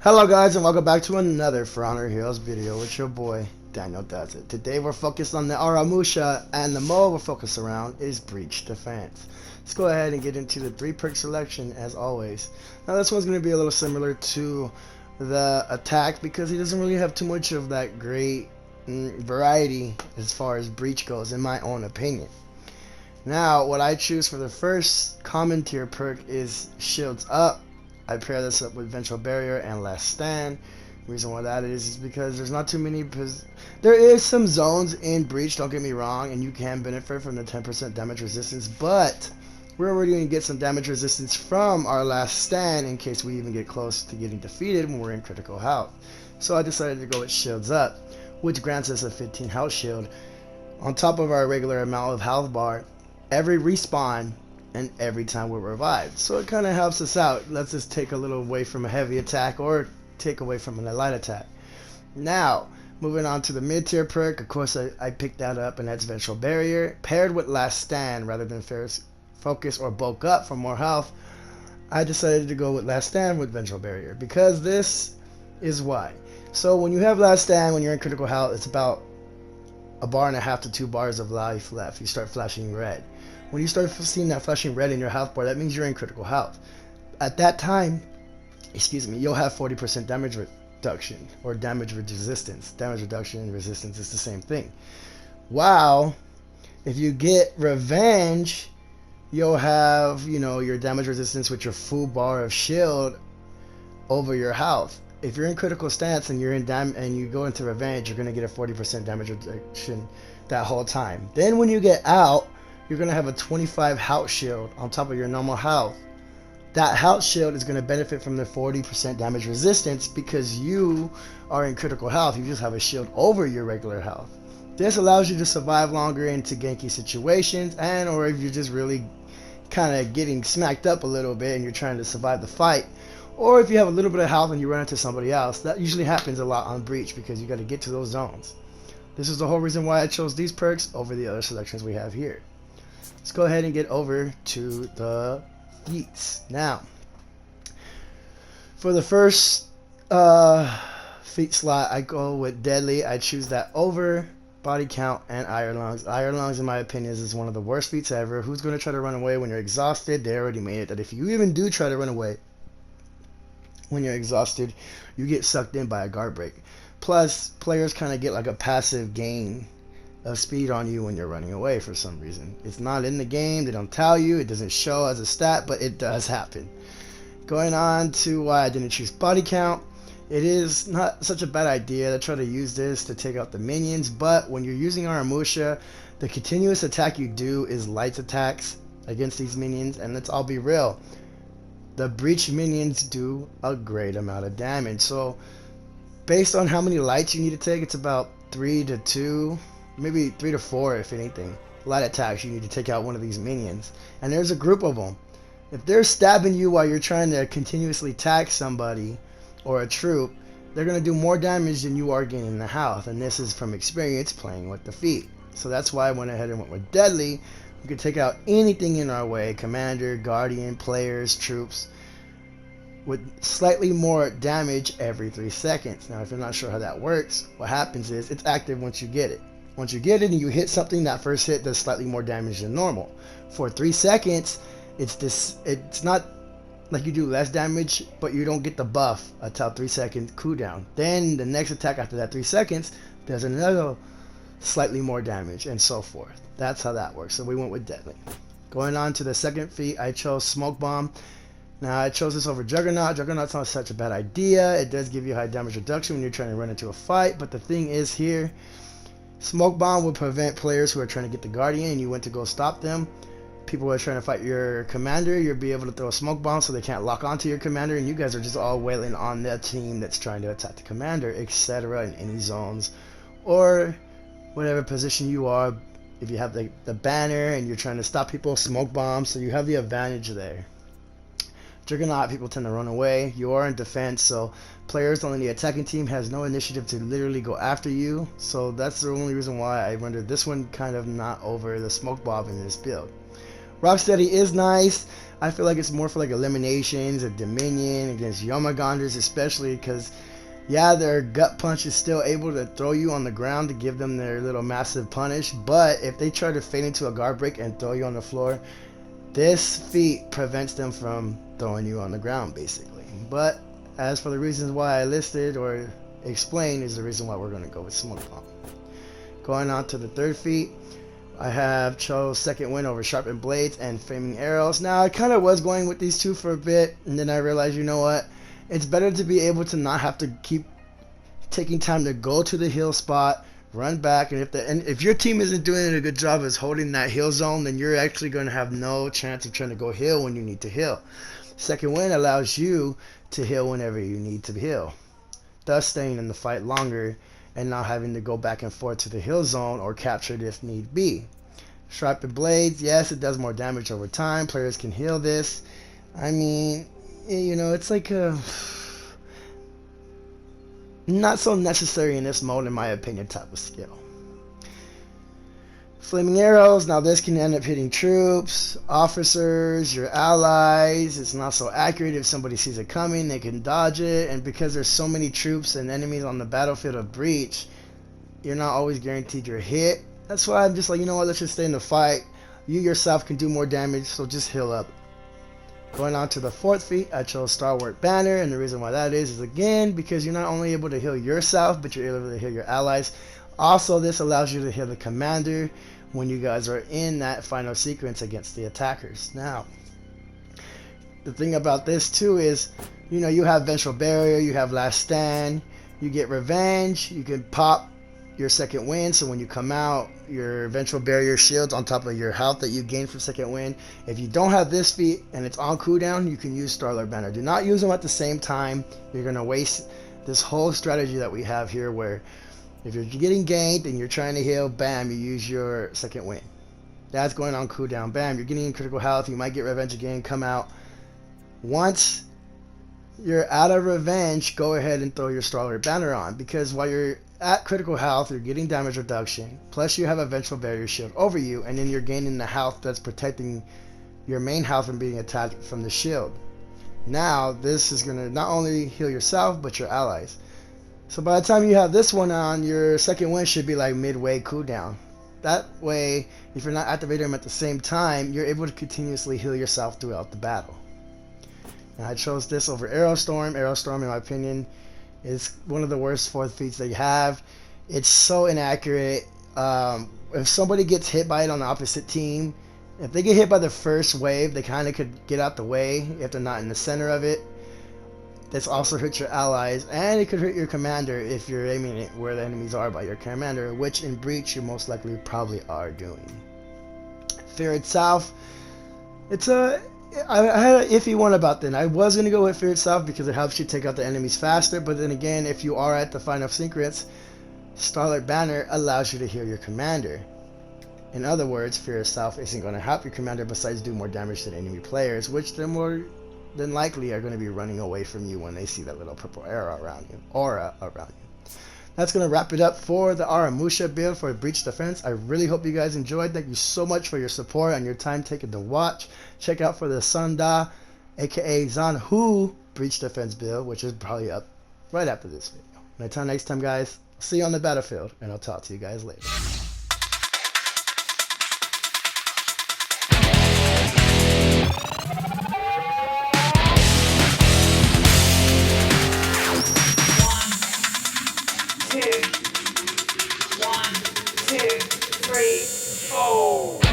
Hello guys and welcome back to another For Honor Heroes video with your boy Daniel Does It. Today we're focused on the Aramusha and the mode we're focused around is Breach Defense. Let's go ahead and get into the 3 perk selection as always. Now this one's going to be a little similar to the attack because he doesn't really have too much of that great variety as far as Breach goes in my own opinion. Now what I choose for the first common tier perk is Shields Up. I pair this up with Vengeful Barrier and Last Stand. The reason why that is because there's not too many. There is some zones in Breach, don't get me wrong, and you can benefit from the 10% damage resistance, but we're already going to get some damage resistance from our Last Stand in case we even get close to getting defeated when we're in critical health. So I decided to go with Shields Up, which grants us a 15 health shield on top of our regular amount of health bar every respawn and every time we're revived. So it kind of helps us out. Lets us take a little away from a heavy attack or take away from a light attack. Now, moving on to the mid-tier perk, of course I picked that up, and that's Vengeful Barrier. Paired with Last Stand rather than Focus or Bulk Up for more health, I decided to go with Last Stand with Vengeful Barrier because this is why. So when you have Last Stand, when you're in critical health, it's about 1.5 bars to 2 bars of life left. You start flashing red. When you start seeing that flashing red in your health bar, that means you're in critical health. At that time, you'll have 40% damage reduction or damage resistance. Damage reduction and resistance is the same thing. Wow, if you get Revenge, you'll have, your damage resistance with your full bar of shield over your health. If you're in critical stance and and you go into Revenge, you're going to get a 40% damage reduction that whole time. Then when you get out, you're going to have a 25 health shield on top of your normal health. That health shield is going to benefit from the 40% damage resistance because you are in critical health. You just have a shield over your regular health. This allows you to survive longer into ganky situations, and or if you're just really kind of getting smacked up a little bit and you're trying to survive the fight, or if you have a little bit of health and you run into somebody else. That usually happens a lot on Breach because you got to get to those zones. This is the whole reason why I chose these perks over the other selections we have here. Let's go ahead and get over to the Feats. Now, for the first feat slot, I go with Deadly. I choose that over Body Count and Iron Lungs. Iron Lungs, in my opinion, is one of the worst feats ever. Who's going to try to run away when you're exhausted? They already made it that if you even do try to run away when you're exhausted, you get sucked in by a guard break. Plus, players kind of get like a passive gain of speed on you when you're running away for some reason. It's not in the game, they don't tell you, it doesn't show as a stat, but it does happen. Going on to why I didn't choose Body Count. It is not such a bad idea to try to use this to take out the minions, but when you're using Aramusha, the continuous attack you do is light attacks against these minions, and let's all be real, the Breach minions do a great amount of damage. So based on how many lights you need to take, it's about 3 to 2, maybe 3 to 4 if anything, light attacks you need to take out one of these minions. And there's a group of them. If they're stabbing you while you're trying to continuously attack somebody or a troop, they're going to do more damage than you are gaining the health. And this is from experience playing with the feat. So that's why I went ahead and went with Deadly. We could take out anything in our way, commander, guardian, players, troops, with slightly more damage every 3 seconds. Now if you're not sure how that works, what happens is it's active once you get it. Once you get it and you hit something, that first hit does slightly more damage than normal. For 3 seconds, it's not like you do less damage, but you don't get the buff until 3 seconds cooldown. Then the next attack after that 3 seconds does another slightly more damage, and so forth. That's how that works. So we went with Deadly. Going on to the second feat, I chose Smoke Bomb. Now I chose this over Juggernaut. Juggernaut's not such a bad idea. It does give you high damage reduction when you're trying to run into a fight, but the thing is here, Smoke Bomb will prevent players who are trying to get the Guardian and you went to go stop them. People who are trying to fight your commander, you'll be able to throw a Smoke Bomb so they can't lock onto your commander, and you guys are just all wailing on the team that's trying to attack the commander, etc. in any zones or whatever position you are. If you have the banner and you're trying to stop people, Smoke Bomb, so you have the advantage there. Juggernaut, people tend to run away. You are in defense, so players on the attacking team has no initiative to literally go after you. So that's the only reason why I rendered this one kind of not over the Smoke Bomb in this build. Rocksteady is nice. I feel like it's more for like eliminations, a Dominion against Yomaganders, especially because, yeah, their gut punch is still able to throw you on the ground to give them their little massive punish. But if they try to fade into a guard break and throw you on the floor, this feat prevents them from throwing you on the ground, basically. But as for the reasons why I listed or explained is the reason why we're going to go with Smoke Bomb. Going on to the third feat, I have chose Second Wind over Sharpened Blades and Flaming Arrows. Now, I kind of was going with these two for a bit, and then I realized, you know what? It's better to be able to not have to keep taking time to go to the heal spot, run back, and if your team isn't doing a good job as holding that heal zone, then you're actually going to have no chance of trying to go heal when you need to heal. Second Wind allows you to heal whenever you need to heal, thus staying in the fight longer and not having to go back and forth to the heal zone or capture it if need be. Sharpened Blades, yes, it does more damage over time. Players can heal this. I mean, you know, it's like a not so necessary in this mode, in my opinion, type of skill. Flaming Arrows, now this can end up hitting troops, officers, your allies. It's not so accurate. If somebody sees it coming, they can dodge it, and because there's so many troops and enemies on the battlefield of Breach, you're not always guaranteed your hit. That's why I'm just like, you know what, let's just stay in the fight. You yourself can do more damage, so just heal up. Going on to the fourth feat, I chose Stalwart Banner, and the reason why that is again because you're not only able to heal yourself, but you're able to heal your allies. Also, this allows you to heal the commander when you guys are in that final sequence against the attackers. Now, the thing about this too is, you know, you have Vengeful Barrier, you have Last Stand, you get Revenge, you can pop your Second Wind, so when you come out, your Vengeful Barrier shields on top of your health that you gain from Second Wind. If you don't have this feat and it's on cooldown, you can use Stalwart Banner. Do not use them at the same time. You're going to waste this whole strategy that we have here where if you're getting ganked and you're trying to heal, bam, you use your Second Wind. That's going on cooldown. Bam, you're getting critical health. You might get Revenge again, come out. Once you're out of Revenge, go ahead and throw your Stalwart Banner on, because while you're at critical health, you're getting damage reduction, plus you have a Vengeful Barrier shield over you, and then you're gaining the health that's protecting your main health from being attacked from the shield. Now, this is going to not only heal yourself, but your allies. So by the time you have this one on, your Second Wind should be like midway cooldown. That way, if you're not activating them at the same time, you're able to continuously heal yourself throughout the battle. Now, I chose this over Aerostorm. Aerostorm, in my opinion, is one of the worst fourth feats they have. It's so inaccurate. If somebody gets hit by it on the opposite team, if they get hit by the first wave, they kind of could get out the way if they're not in the center of it. This also hurts your allies, and it could hurt your commander if you're aiming it where the enemies are by your commander, which in Breach you most likely probably are doing. Fear itself, I had an iffy one about that. I was going to go with Fear itself because it helps you take out the enemies faster, but then again, if you are at the final sequence, Stalwart Banner allows you to heal your commander. In other words, Fear itself isn't going to help your commander besides do more damage to the enemy players, which they're more than likely are going to be running away from you when they see that little purple aura around you. That's going to wrap it up for the Aramusha build for Breach Defense. I really hope you guys enjoyed. Thank you so much for your support and your time taken to watch. Check out for the Sunda, aka Zanhu Breach Defense build, which is probably up right after this video. And until next time, guys, I'll see you on the battlefield, and I'll talk to you guys later. 3, 4.